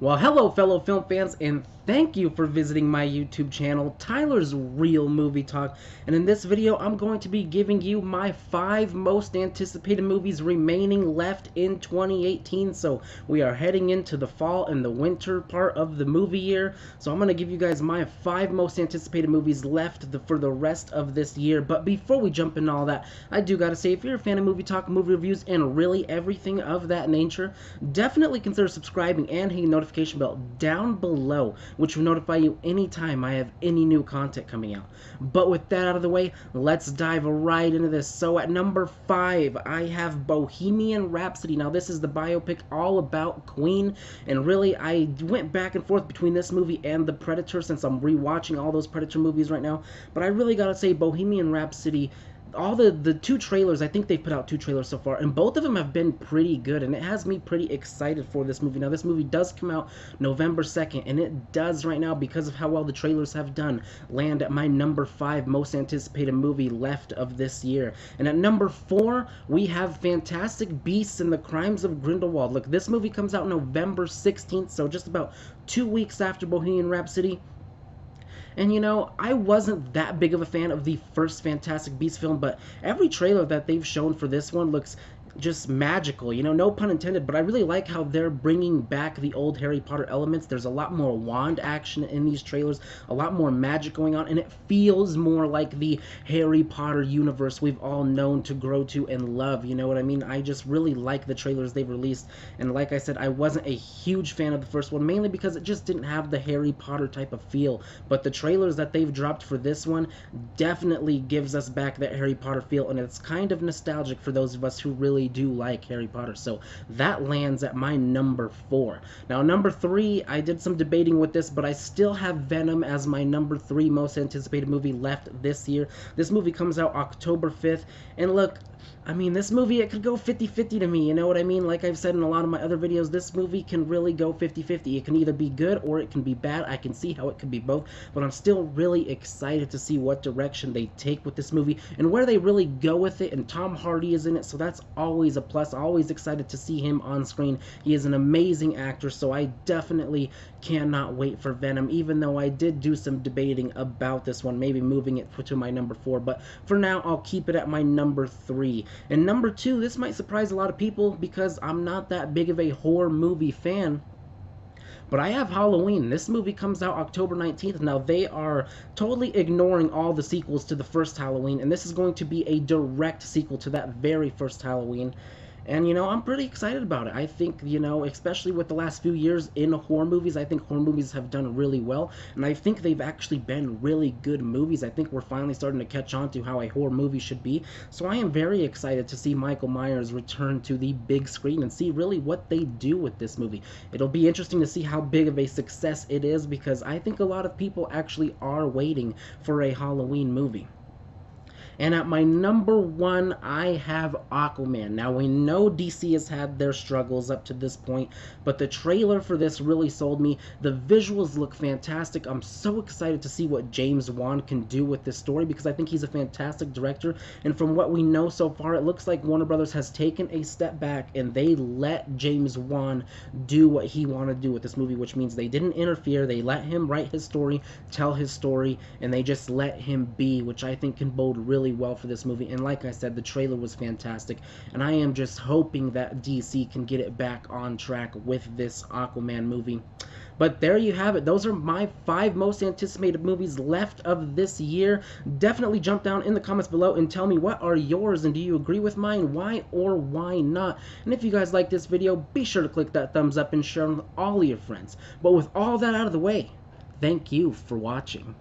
Well, hello, fellow film fans, and thank you for visiting my YouTube channel, Tyler's Real Movie Talk. And in this video, I'm going to be giving you my 5 most anticipated movies remaining left in 2018. So we are heading into the fall and the winter part of the movie year. So I'm going to give you guys my 5 most anticipated movies left for the rest of this year. But before we jump into all that, I do got to say, if you're a fan of movie talk, movie reviews, and really everything of that nature, definitely consider subscribing and hitting the notification bell down below, which will notify you anytime I have any new content coming out. But with that out of the way, let's dive right into this. So at number 5, I have Bohemian Rhapsody. Now this is the biopic all about Queen, and really I went back and forth between this movie and The Predator since I'm rewatching all those Predator movies right now. But I really gotta say, Bohemian Rhapsody, all the 2 trailers, I think they've put out 2 trailers so far, and both of them have been pretty good, and it has me pretty excited for this movie. Now this movie does come out November 2nd, and it does right now, because of how well the trailers have done, land at my number 5 most anticipated movie left of this year. And at number 4, we have Fantastic Beasts and the Crimes of Grindelwald. Look, this movie comes out November 16th, so just about 2 weeks after Bohemian Rhapsody. And you know, I wasn't that big of a fan of the first Fantastic Beasts film, but every trailer that they've shown for this one looks just magical, you know, no pun intended. But I really like how they're bringing back the old Harry Potter elements. There's a lot more wand action in these trailers, a lot more magic going on, and it feels more like the Harry Potter universe we've all known to grow to and love, you know what I mean? I just really like the trailers they've released, and like I said, I wasn't a huge fan of the first one, mainly because it just didn't have the Harry Potter type of feel. But the trailers that they've dropped for this one definitely gives us back that Harry Potter feel, and it's kind of nostalgic for those of us who really do like Harry Potter. So that lands at my number 4. Now number 3, I did some debating with this, but I still have Venom as my number 3 most anticipated movie left this year. This movie comes out October 5th, and look, I mean, this movie, it could go 50-50 to me, you know what I mean? Like I've said in a lot of my other videos, this movie can really go 50-50. It can either be good or it can be bad. I can see how it could be both, but I'm still really excited to see what direction they take with this movie and where they really go with it, and Tom Hardy is in it, so that's always a plus. Always excited to see him on screen. He is an amazing actor, so I definitely cannot wait for Venom, even though I did do some debating about this one, maybe moving it to my number 4, but for now, I'll keep it at my number 3. And number 2, this might surprise a lot of people because I'm not that big of a horror movie fan, but I have Halloween. This movie comes out October 19th. Now, they are totally ignoring all the sequels to the first Halloween, and this is going to be a direct sequel to that very first Halloween. And, you know, I'm pretty excited about it. I think, you know, especially with the last few years in horror movies, I think horror movies have done really well. And I think they've actually been really good movies. I think we're finally starting to catch on to how a horror movie should be. So I am very excited to see Michael Myers return to the big screen and see really what they do with this movie. It'll be interesting to see how big of a success it is, because I think a lot of people actually are waiting for a Halloween movie. And at my number 1, I have Aquaman. Now, we know DC has had their struggles up to this point, but the trailer for this really sold me. The visuals look fantastic. I'm so excited to see what James Wan can do with this story, because I think he's a fantastic director. And from what we know so far, it looks like Warner Brothers has taken a step back and they let James Wan do what he wanted to do with this movie, which means they didn't interfere. They let him write his story, tell his story, and they just let him be, which I think can bode really well for this movie. And like I said, the trailer was fantastic, and I am just hoping that DC can get it back on track with this Aquaman movie. But there you have it. Those are my 5 most anticipated movies left of this year. Definitely jump down in the comments below and tell me what are yours, and do you agree with mine? Why or why not? And if you guys like this video, be sure to click that thumbs up and share it with all of your friends. But with all that out of the way, thank you for watching.